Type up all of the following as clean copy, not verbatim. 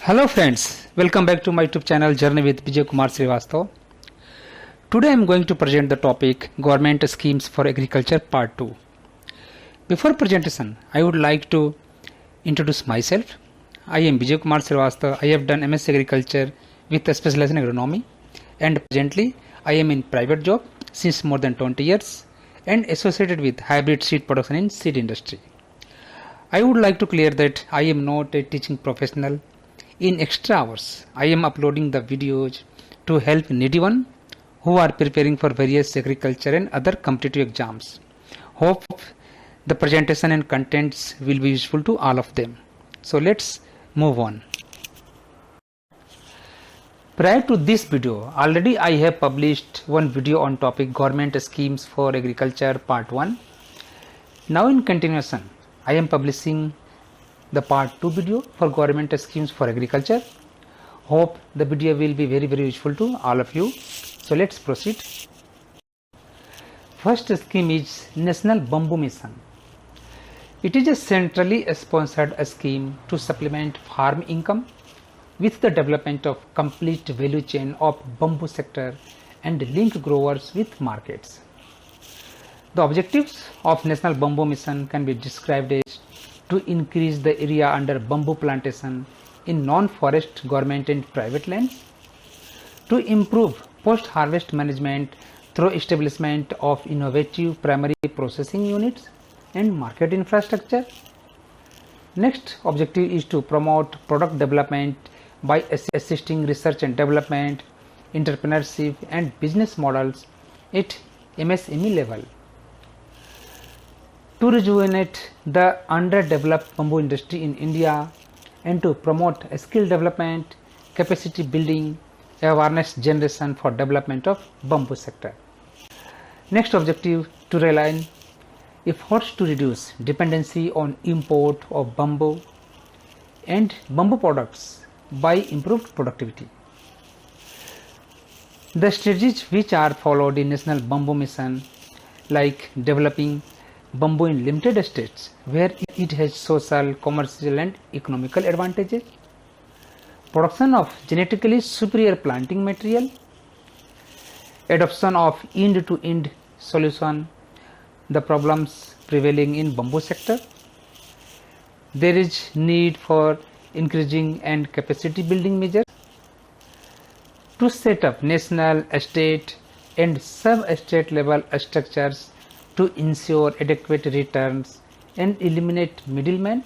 Hello friends, welcome back to my YouTube channel Journey with Vijay Kumar Srivastav. Today I am going to present the topic Government Schemes for Agriculture Part 2. Before presentation, I would like to introduce myself. I am Vijay Kumar Srivastav. I have done MS Agriculture with a specialization in agronomy, and presently I am in private job since more than 20 years and associated with hybrid seed production in seed industry. I would like to clear that I am not a teaching professional. In extra hours, I am uploading the videos to help needy one who are preparing for various agriculture and other competitive exams. Hope the presentation and contents will be useful to all of them. So let's move on. Prior to this video, already I have published one video on topic Government Schemes for Agriculture Part 1. Now in continuation, I am publishing the part 2 video for government schemes for agriculture. Hope the video will be very useful to all of you. So let's proceed. First scheme is National Bamboo Mission. It is a centrally sponsored scheme to supplement farm income with the development of complete value chain of bamboo sector and link growers with markets. The objectives of National Bamboo Mission can be described as to increase the area under bamboo plantation in non-forest government and private lands, to improve post-harvest management through establishment of innovative primary processing units and market infrastructure. Next objective is to promote product development by assisting research and development, entrepreneurship and business models at MSME level. To rejuvenate the underdeveloped bamboo industry in India and to promote skill development, capacity building, awareness generation for development of bamboo sector. Next objective, to rely efforts to reduce dependency on import of bamboo and bamboo products by improved productivity. The strategies which are followed in National Bamboo Mission, like developing bamboo in limited estates where it has social, commercial and economical advantages, production of genetically superior planting material, adoption of end-to-end solution the problems prevailing in bamboo sector. There is need for increasing and capacity building measures to set up national, state and sub-state level structures to ensure adequate returns and eliminate middlemen,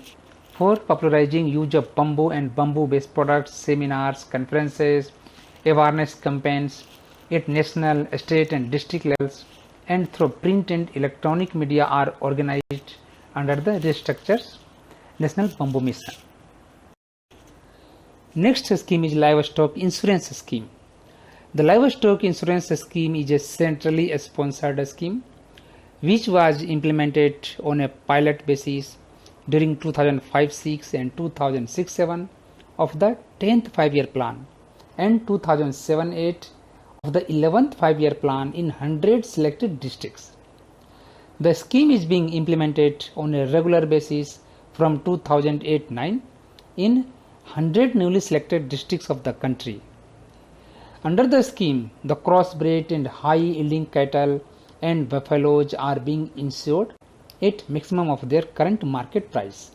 for popularizing use of bamboo and bamboo based products. Seminars, conferences, awareness campaigns at national, state and district levels and through print and electronic media are organized under the restructures National Bamboo Mission. Next scheme is Livestock Insurance Scheme. The Livestock Insurance Scheme is a centrally sponsored scheme which was implemented on a pilot basis during 2005-06 and 2006-07 of the 10th 5-year plan and 2007-08 of the 11th 5-year plan in 100 selected districts. The scheme is being implemented on a regular basis from 2008-09 in 100 newly selected districts of the country. Under the scheme, the crossbred and high-yielding cattle and buffaloes are being insured at maximum of their current market price.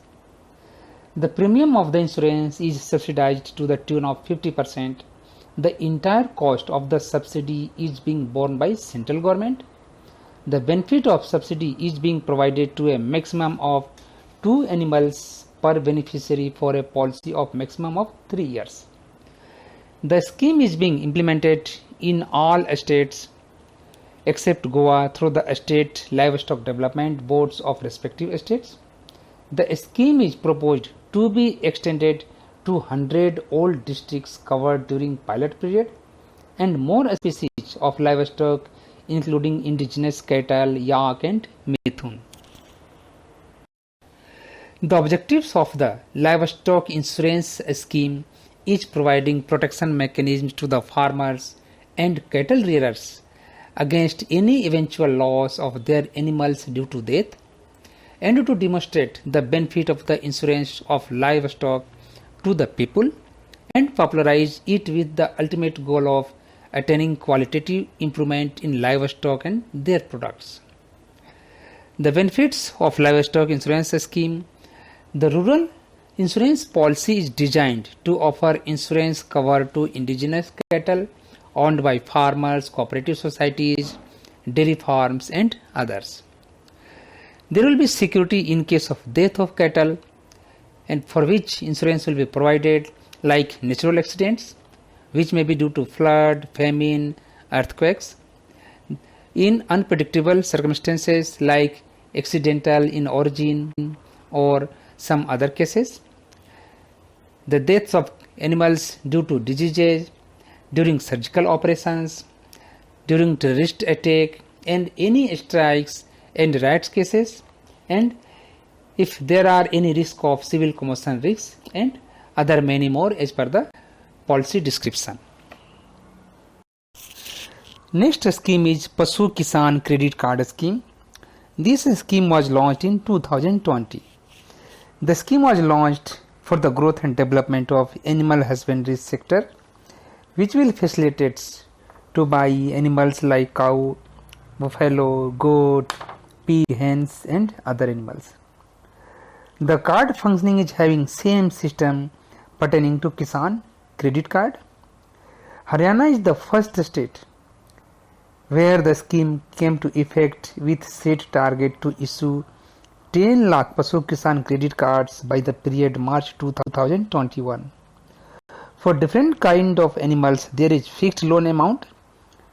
The premium of the insurance is subsidized to the tune of 50%. The entire cost of the subsidy is being borne by central government. The benefit of subsidy is being provided to a maximum of 2 animals per beneficiary for a policy of maximum of 3 years. The scheme is being implemented in all states except Goa through the state livestock development boards of respective states. The scheme is proposed to be extended to 100 old districts covered during pilot period and more species of livestock including indigenous cattle, yak and mithun. The objectives of the livestock insurance scheme is providing protection mechanisms to the farmers and cattle rearers against any eventual loss of their animals due to death, and to demonstrate the benefit of the insurance of livestock to the people and popularize it with the ultimate goal of attaining qualitative improvement in livestock and their products. The benefits of livestock insurance scheme. The rural insurance policy is designed to offer insurance cover to indigenous cattle owned by farmers, cooperative societies, dairy farms and others. There will be security in case of death of cattle, and for which insurance will be provided, like natural accidents which may be due to flood, famine, earthquakes, in unpredictable circumstances like accidental in origin or some other cases, the deaths of animals due to diseases, during surgical operations, during terrorist attack and any strikes and riots cases, and if there are any risk of civil commotion risks and other many more as per the policy description. Next scheme is Pashu Kisan Credit Card Scheme. This scheme was launched in 2020. The scheme was launched for the growth and development of animal husbandry sector, which will facilitate to buy animals like cow, buffalo, goat, pig, hens and other animals. The card functioning is having same system pertaining to Kisan Credit Card. Haryana is the first state where the scheme came to effect with set target to issue 10 lakh Pashu Kisan credit cards by the period March 2021. For different kind of animals, there is fixed loan amount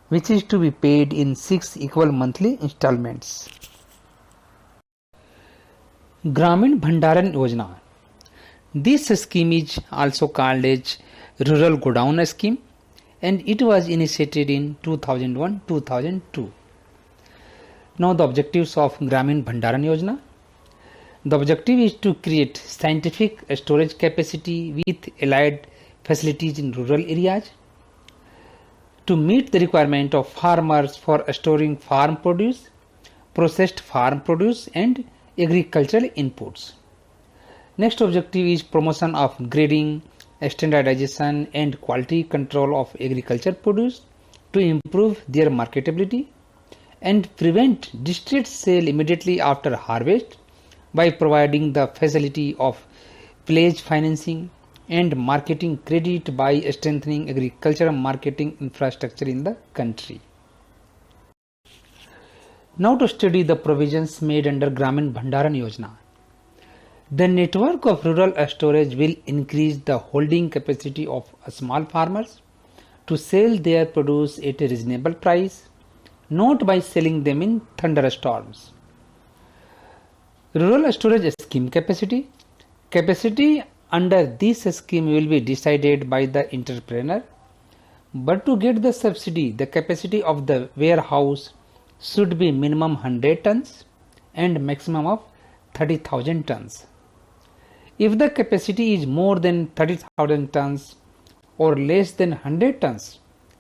which is to be paid in 6 equal monthly installments. Gramin Bhandaran Yojana. This scheme is also called as Rural Godown Scheme, and it was initiated in 2001-2002. Now the objectives of Gramin Bhandaran Yojana. The objective is to create scientific storage capacity with allied facilities in rural areas, to meet the requirement of farmers for storing farm produce, processed farm produce and agricultural inputs. Next objective is promotion of grading, standardization and quality control of agriculture produce to improve their marketability and prevent distress sale immediately after harvest by providing the facility of pledge financing and marketing credit by strengthening agricultural marketing infrastructure in the country. Now to study the provisions made under Gramin Bhandaran Yojana. The network of rural storage will increase the holding capacity of small farmers to sell their produce at a reasonable price, not by selling them in thunderstorms. Rural storage scheme capacity. Capacity under this scheme will be decided by the entrepreneur, but to get the subsidy, the capacity of the warehouse should be minimum 100 tons and maximum of 30,000 tons. If the capacity is more than 30,000 tons or less than 100 tons,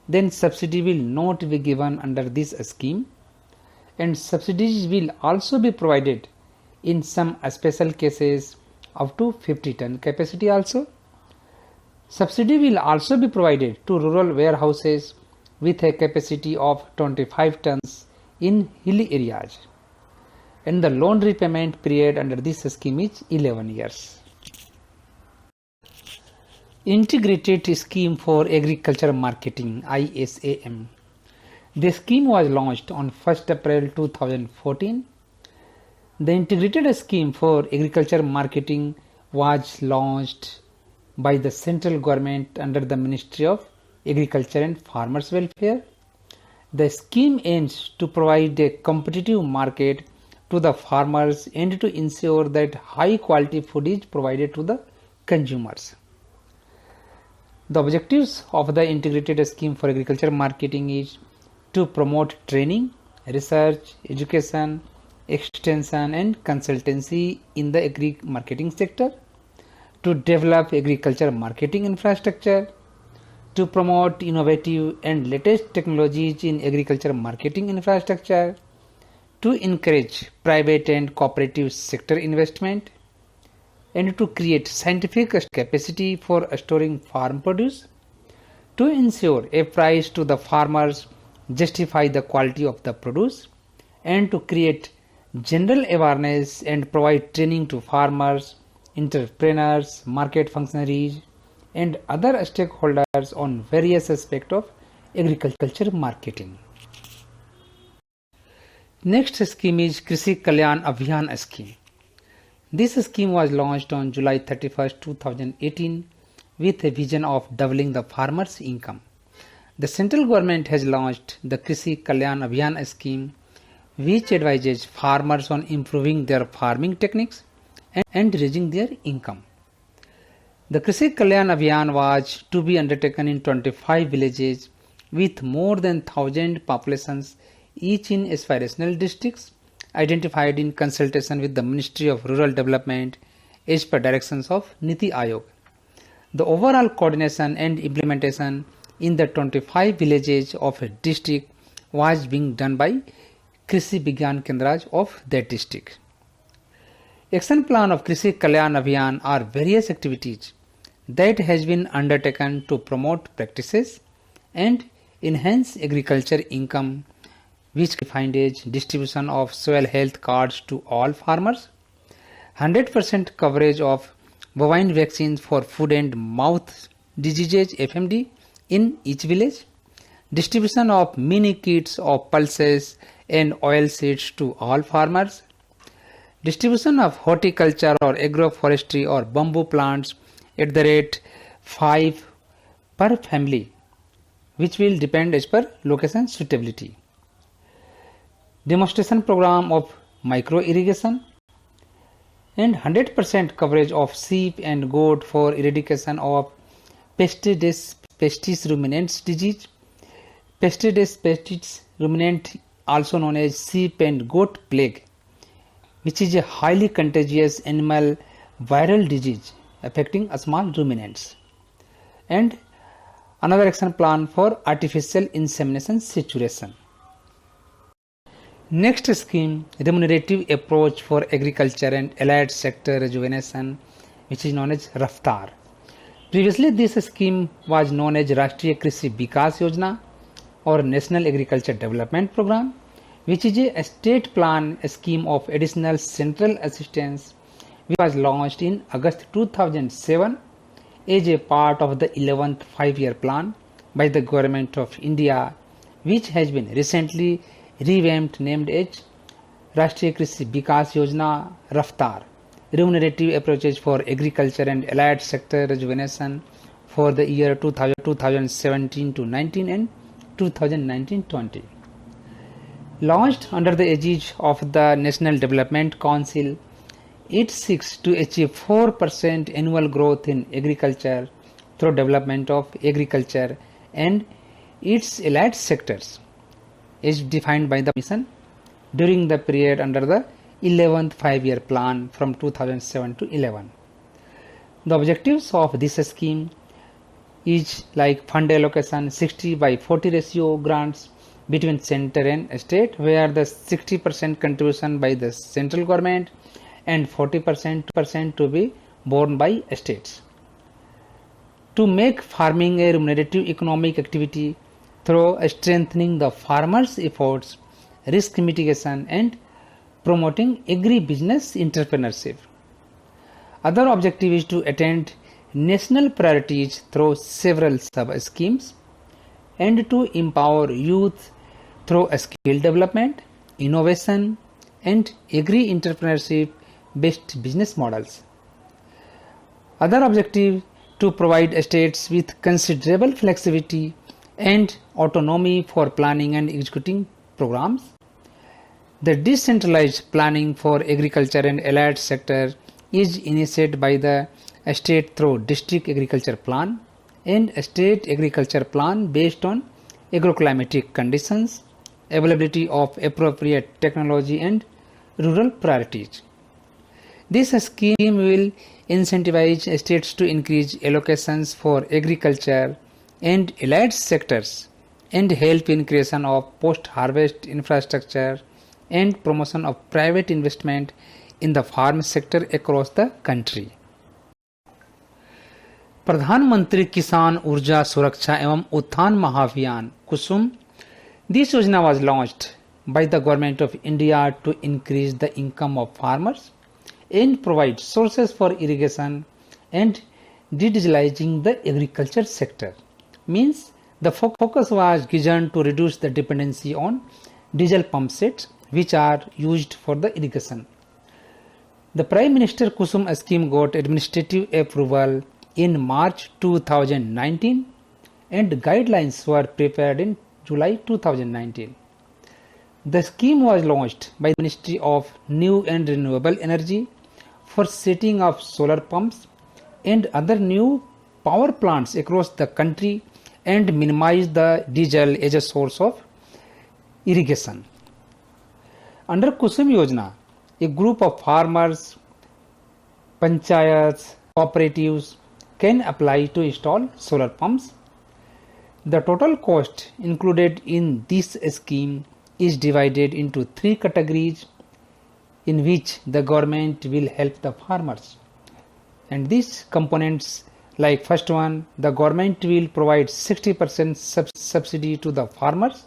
then subsidy will not be given under this scheme, and subsidies will also be provided in some special cases up to 50 ton capacity also. Subsidy will also be provided to rural warehouses with a capacity of 25 tons in hilly areas, and the loan repayment period under this scheme is 11 years. Integrated Scheme for Agriculture Marketing ISAM. The scheme was launched on 1st April 2014. The Integrated Scheme for Agriculture Marketing was launched by the central government under the Ministry of Agriculture and Farmers Welfare. The scheme aims to provide a competitive market to the farmers and to ensure that high quality food is provided to the consumers. The objectives of the Integrated Scheme for Agriculture Marketing is to promote training, research, education, extension and consultancy in the agri-marketing sector, to develop agriculture marketing infrastructure, to promote innovative and latest technologies in agriculture marketing infrastructure, to encourage private and cooperative sector investment, and to create scientific capacity for storing farm produce, to ensure a price to the farmers justify the quality of the produce, and to create general awareness and provide training to farmers, entrepreneurs, market functionaries, and other stakeholders on various aspects of agriculture marketing. Next scheme is Krishi Kalyan Abhiyan scheme. This scheme was launched on July 31, 2018 with a vision of doubling the farmers' income. The central government has launched the Krishi Kalyan Abhiyan scheme, which advises farmers on improving their farming techniques and raising their income. The Krishi Kalyan Abhiyan was to be undertaken in 25 villages with more than 1,000 populations, each in aspirational districts, identified in consultation with the Ministry of Rural Development as per directions of Niti Aayog. The overall coordination and implementation in the 25 villages of a district was being done by Krishi Vigyan Kendras of that district. Action plan of Krishi Kalyan Abhiyan are various activities that has been undertaken to promote practices and enhance agriculture income, which defined as distribution of soil health cards to all farmers, 100% coverage of bovine vaccines for foot and mouth diseases FMD in each village, distribution of mini kits of pulses and oil seeds to all farmers, distribution of horticulture or agroforestry or bamboo plants at the rate 5 per family, which will depend as per location suitability. Demonstration program of micro irrigation and 100% coverage of sheep and goat for eradication of pestis ruminants disease. Pestis ruminant, also known as sheep and goat plague, which is a highly contagious animal viral disease affecting small ruminants. And another action plan for artificial insemination situation. Next scheme, remunerative approach for agriculture and allied sector rejuvenation, which is known as RAFTAR. Previously, this scheme was known as Rashtriya Krishi Vikas Yojana or National Agriculture Development Program, which is a state plan scheme of additional central assistance, which was launched in August 2007 as a part of the 11th 5-year plan by the Government of India, which has been recently revamped, named as Rashtriya Krishi Vikas Yojana RAFTAR, remunerative approaches for agriculture and allied sector rejuvenation for the year 2017 to 19 and 2019-20. Launched under the aegis of the National Development Council, it seeks to achieve 4% annual growth in agriculture through development of agriculture and its allied sectors, as defined by the mission during the period under the 11th 5-year plan from 2007 to 11. The objectives of this scheme is like fund allocation 60/40 ratio grants between center and state, where the 60% contribution by the central government and 40% to be borne by states. To make farming a remunerative economic activity through strengthening the farmers' efforts, risk mitigation and promoting agri-business entrepreneurship. Other objective is to attain national priorities through several sub-schemes and to empower youth through skill development, innovation and agri-entrepreneurship based business models. Other objective to provide states with considerable flexibility and autonomy for planning and executing programs. The decentralized planning for agriculture and allied sector is initiated by the state through district agriculture plan and state agriculture plan based on agroclimatic conditions, availability of appropriate technology and rural priorities. This scheme will incentivize states to increase allocations for agriculture and allied sectors and help in creation of post-harvest infrastructure and promotion of private investment in the farm sector across the country. प्रधानमंत्री किसान ऊर्जा सुरक्षा एवं उत्थान महाअभियान कुसुम. This yojana was launched by the government of India to increase the income of farmers and provide sources for irrigation and digitalizing the agriculture sector. Means the focus was given to reduce the dependency on diesel pump sets which are used for the irrigation. The Prime Minister Kusum scheme got administrative approval in March 2019 and guidelines were prepared in July 2019. The scheme was launched by the Ministry of New and Renewable Energy for setting up solar pumps and other new power plants across the country and minimize the diesel as a source of irrigation. Under Kusum Yojana, a group of farmers, panchayats, cooperatives can apply to install solar pumps. The total cost included in this scheme is divided into 3 categories in which the government will help the farmers. And these components, like first one, the government will provide 60% subsidy to the farmers.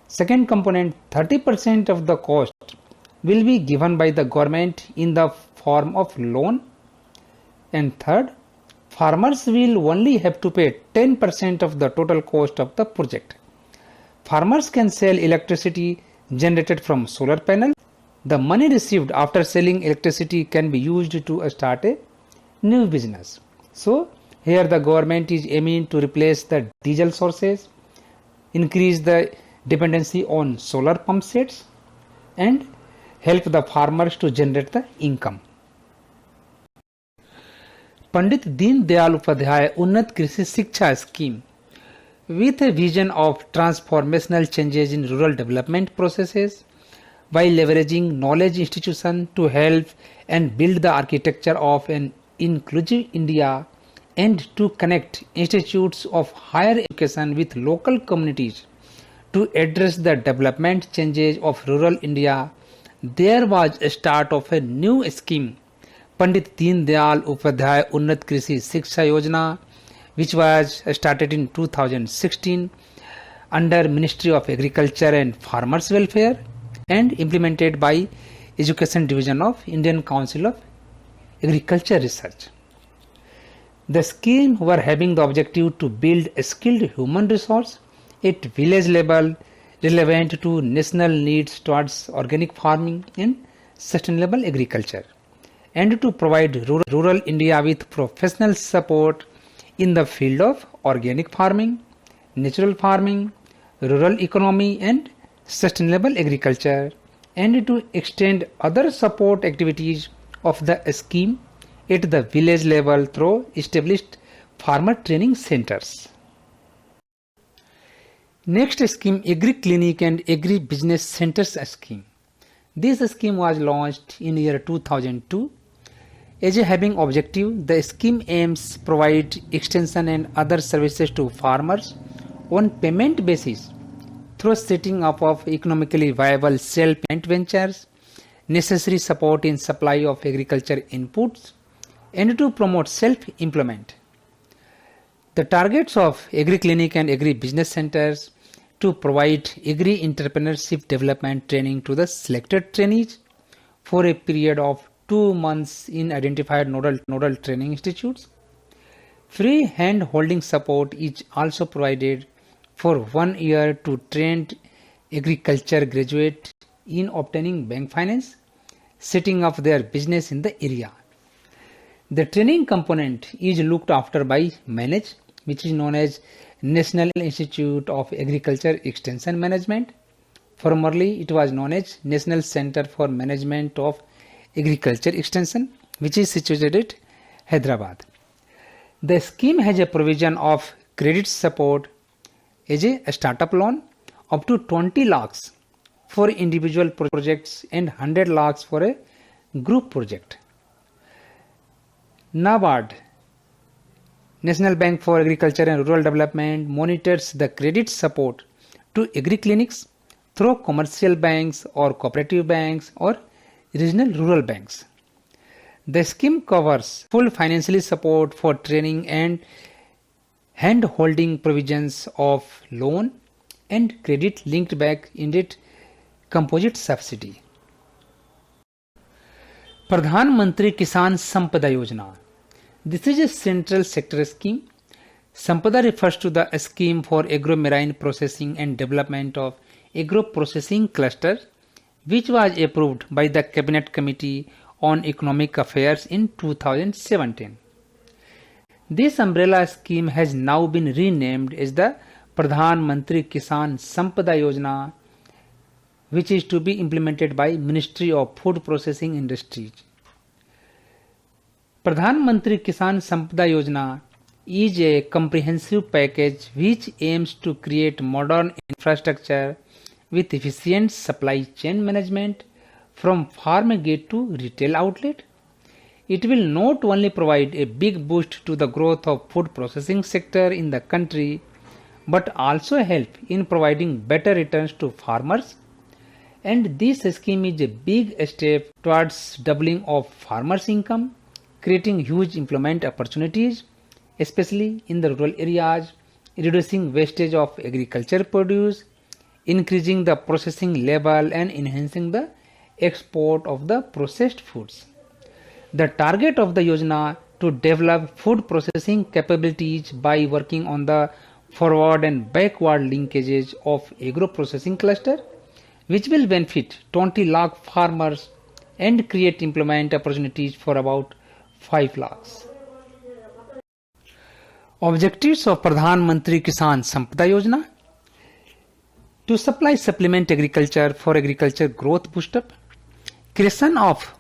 Second component, 30% of the cost will be given by the government in the form of loan. And third, farmers will only have to pay 10% of the total cost of the project. Farmers can sell electricity generated from solar panels. The money received after selling electricity can be used to start a new business. So, here the government is aiming to replace the diesel sources, increase the dependency on solar pump sets, and help the farmers to generate the income. Pandit Deen Dayal Upadhyay Unnat Krishi Shiksha Scheme, with a vision of transformational changes in rural development processes by leveraging knowledge institutions to help and build the architecture of an inclusive India and to connect institutes of higher education with local communities to address the development changes of rural India. There was a start of a new scheme, Pandit Deen Dayal Upadhyay Unnat Krishi Shiksha Yojana, which was started in 2016 under Ministry of Agriculture and Farmers Welfare and implemented by Education Division of Indian Council of Agriculture Research. The scheme were having the objective to build a skilled human resource at village level relevant to national needs towards organic farming and sustainable agriculture, and to provide rural India with professional support in the field of organic farming, natural farming, rural economy and sustainable agriculture, and to extend other support activities of the scheme at the village level through established farmer training centers. Next scheme, Agri Clinic and Agri Business Centers scheme. This scheme was launched in year 2002. As a having objective, the scheme aims provide extension and other services to farmers on payment basis through setting up of economically viable self-payment ventures, necessary support in supply of agriculture inputs, and to promote self-employment. The targets of Agri Clinic and Agri Business Centers to provide agri entrepreneurship development training to the selected trainees for a period of 2 months in identified nodal training institutes. Free hand holding support is also provided for 1 year to trained agriculture graduate in obtaining bank finance, setting up their business in the area. The training component is looked after by MANAGE, which is known as National Institute of Agriculture Extension Management. Formerly, it was known as National Center for Management of Agriculture Extension, which is situated at Hyderabad. The scheme has a provision of credit support as a startup loan up to 20 lakhs for individual projects and 100 lakhs for a group project. NABARD, National Bank for Agriculture and Rural Development, monitors the credit support to agri clinics through commercial banks or cooperative banks or regional rural banks. The scheme covers full financial support for training and hand-holding provisions of loan and credit linked back indeed composite subsidy. Pradhan Mantri Kisan Sampada Yojana. This is a central sector scheme. Sampada refers to the scheme for agro-marine processing and development of agro-processing cluster, which was approved by the Cabinet Committee on Economic Affairs in 2017. This umbrella scheme has now been renamed as the Pradhan Mantri Kisan Sampada Yojana, which is to be implemented by Ministry of Food Processing Industries. Pradhan Mantri Kisan Sampada Yojana is a comprehensive package which aims to create modern infrastructure with efficient supply chain management from farm gate to retail outlet. It will not only provide a big boost to the growth of food processing sector in the country, but also help in providing better returns to farmers. And this scheme is a big step towards doubling of farmers' income, creating huge employment opportunities, especially in the rural areas, reducing wastage of agriculture produce, increasing the processing level and enhancing the export of the processed foods. The target of the Yojana to develop food processing capabilities by working on the forward and backward linkages of agro-processing cluster, which will benefit 20 lakh farmers and create employment opportunities for about 5 lakhs. Objectives of Pradhan Mantri Kisan Sampada Yojana: to supply supplement agriculture for agriculture growth boost up, creation of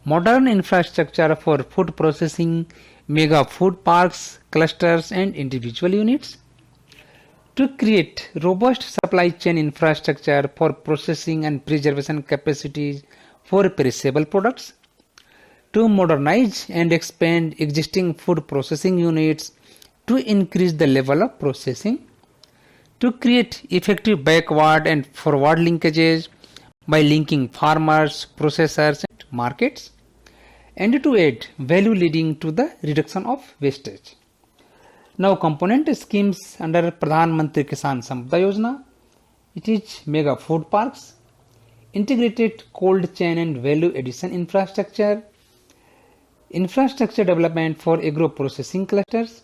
modern infrastructure for food processing, mega food parks, clusters and individual units, to create robust supply chain infrastructure for processing and preservation capacities for perishable products, to modernize and expand existing food processing units to increase the level of processing, to create effective backward and forward linkages by linking farmers, processors and markets, and to add value leading to the reduction of wastage. Now, component schemes under Pradhan Mantri Kisan Sampada Yojana: it is mega food parks, integrated cold chain and value addition infrastructure, infrastructure development for agro processing clusters,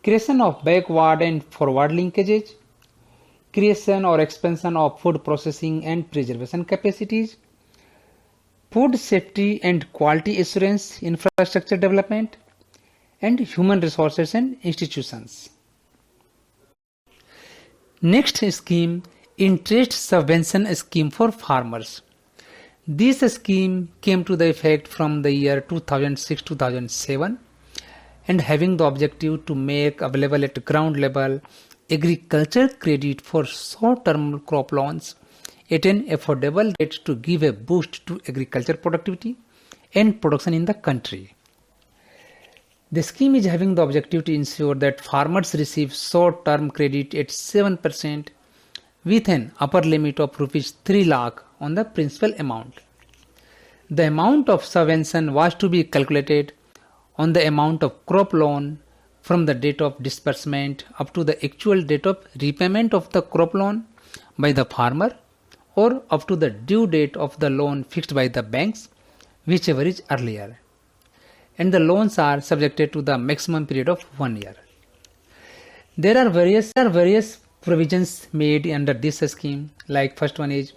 creation of backward and forward linkages, creation or expansion of food processing and preservation capacities, food safety and quality assurance infrastructure development, and human resources and institutions. Next scheme, interest subvention scheme for farmers. This scheme came to the effect from the year 2006-2007 and having the objective to make available at ground level agriculture credit for short-term crop loans at an affordable rate to give a boost to agriculture productivity and production in the country. The scheme is having the objective to ensure that farmers receive short-term credit at 7% with an upper limit of Rs 3 lakh on the principal amount. The amount of subvention was to be calculated on the amount of crop loan from the date of disbursement up to the actual date of repayment of the crop loan by the farmer, or up to the due date of the loan fixed by the banks, whichever is earlier. And the loans are subjected to the maximum period of 1 year. There are various provisions made under this scheme, like first one is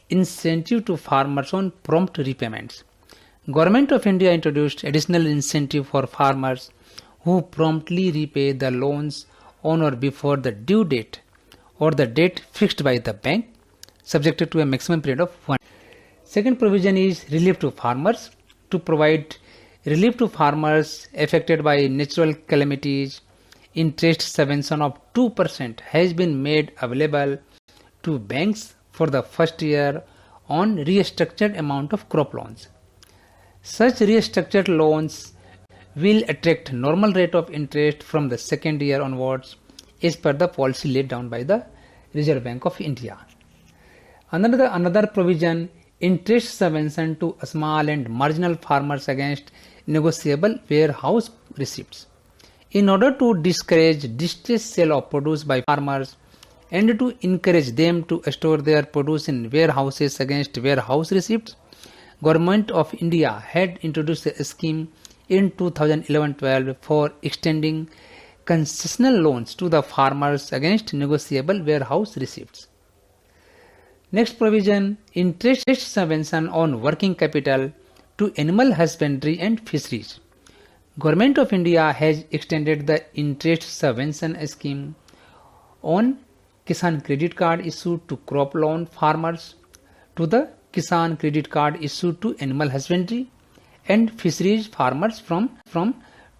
incentive to farmers on prompt repayments. Government of India introduced additional incentive for farmers who promptly repay the loans on or before the due date or the date fixed by the bank, subjected to a maximum period of 1 year. Second provision is relief to farmers. To provide relief to farmers affected by natural calamities, interest subvention of 2% has been made available to banks for the first year on restructured amount of crop loans. Such restructured loans will attract normal rate of interest from the second year onwards as per the policy laid down by the Reserve Bank of India. Another provision, interest subvention to small and marginal farmers against negotiable warehouse receipts. In order to discourage distressed sale of produce by farmers and to encourage them to store their produce in warehouses against warehouse receipts, Government of India had introduced a scheme in 2011-12 for extending concessional loans to the farmers against negotiable warehouse receipts. Next provision, interest subvention on working capital to animal husbandry and fisheries. Government of India has extended the interest subvention scheme on Kisan credit card issued to crop loan farmers to the Kisan credit card issued to animal husbandry and fisheries farmers from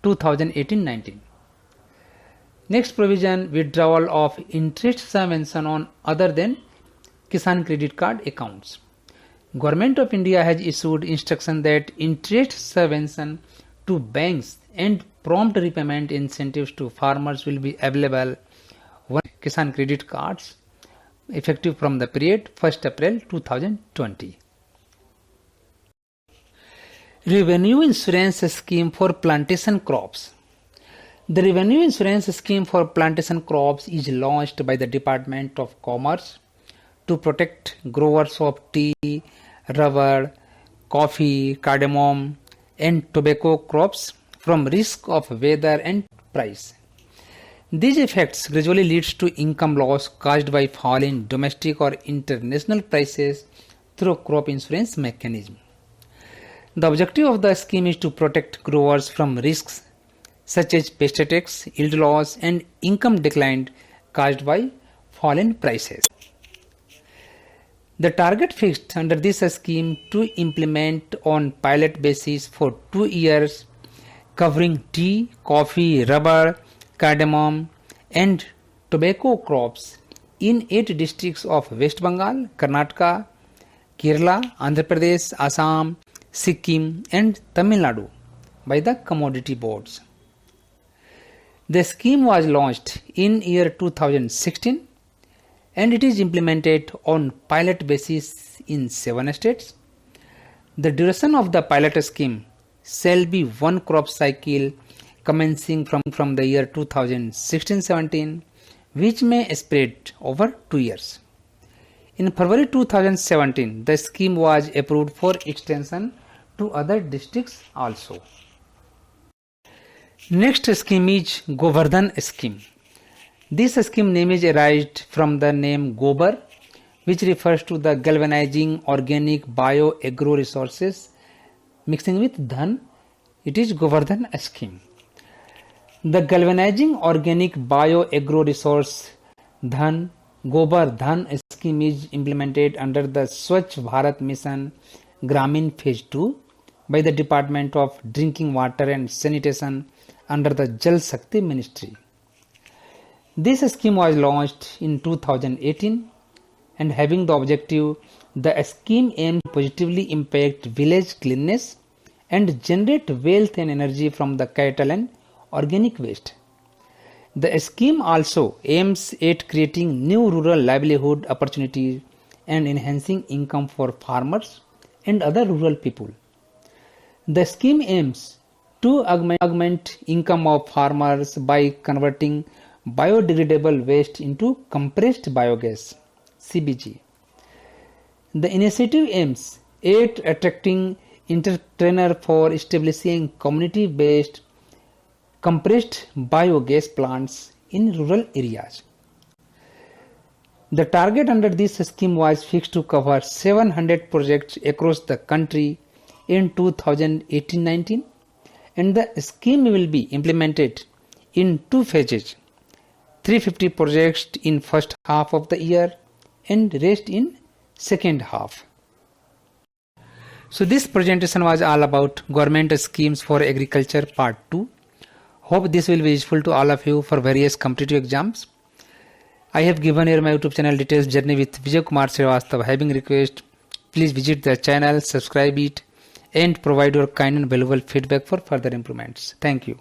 2018-19. Next provision, withdrawal of interest subvention on other than Kisan credit card accounts. Government of India has issued instruction that interest subvention to banks and prompt repayment incentives to farmers will be available on Kisan credit cards effective from the period 1st April 2020. Revenue Insurance Scheme for Plantation Crops. The Revenue Insurance Scheme for Plantation Crops is launched by the Department of Commerce to protect growers of tea, rubber, coffee, cardamom, and tobacco crops from risk of weather and price. These effects gradually leads to income loss caused by fall in domestic or international prices through crop insurance mechanism. The objective of the scheme is to protect growers from risks such as pest attacks, yield loss, and income decline caused by fall in prices. The target fixed under this scheme to implement on pilot basis for 2 years, covering tea, coffee, rubber, cardamom, and tobacco crops in 8 districts of West Bengal, Karnataka, Kerala, Andhra Pradesh, Assam, Sikkim, and Tamil Nadu by the commodity boards. The scheme was launched in year 2016 and it is implemented on pilot basis in 7 states. The duration of the pilot scheme shall be 1 crop cycle commencing from the year 2016-17, which may spread over 2 years. In February 2017, the scheme was approved for extension to other districts also. Next scheme is Govardhan scheme. This scheme name is derived from the name Gobar, which refers to the galvanizing organic bio-agro resources mixing with Dhan. It is Govardhan scheme. The galvanizing organic bio-agro resource Dhan Gobar Dhan scheme is implemented under the Swachh Bharat Mission Gramin Phase 2 by the Department of Drinking Water and Sanitation under the Jal Shakti Ministry. This scheme was launched in 2018 and having the objective, the scheme aims to positively impact village cleanliness and generate wealth and energy from the cattle and organic waste. The scheme also aims at creating new rural livelihood opportunities and enhancing income for farmers and other rural people. The scheme aims to augment income of farmers by converting biodegradable waste into compressed biogas (CBG). The initiative aims at attracting entrepreneurs for establishing community-based compressed biogas plants in rural areas. The target under this scheme was fixed to cover 700 projects across the country in 2018-19, and the scheme will be implemented in 2 phases, 350 projects in first half of the year and rest in second half. So this presentation was all about government schemes for agriculture part 2. Hope this will be useful to all of you for various competitive exams. I have given here my YouTube channel details journey with Vijay Kumar Srivastava. Having request, please visit the channel, subscribe it, and provide your kind and valuable feedback for further improvements. Thank you.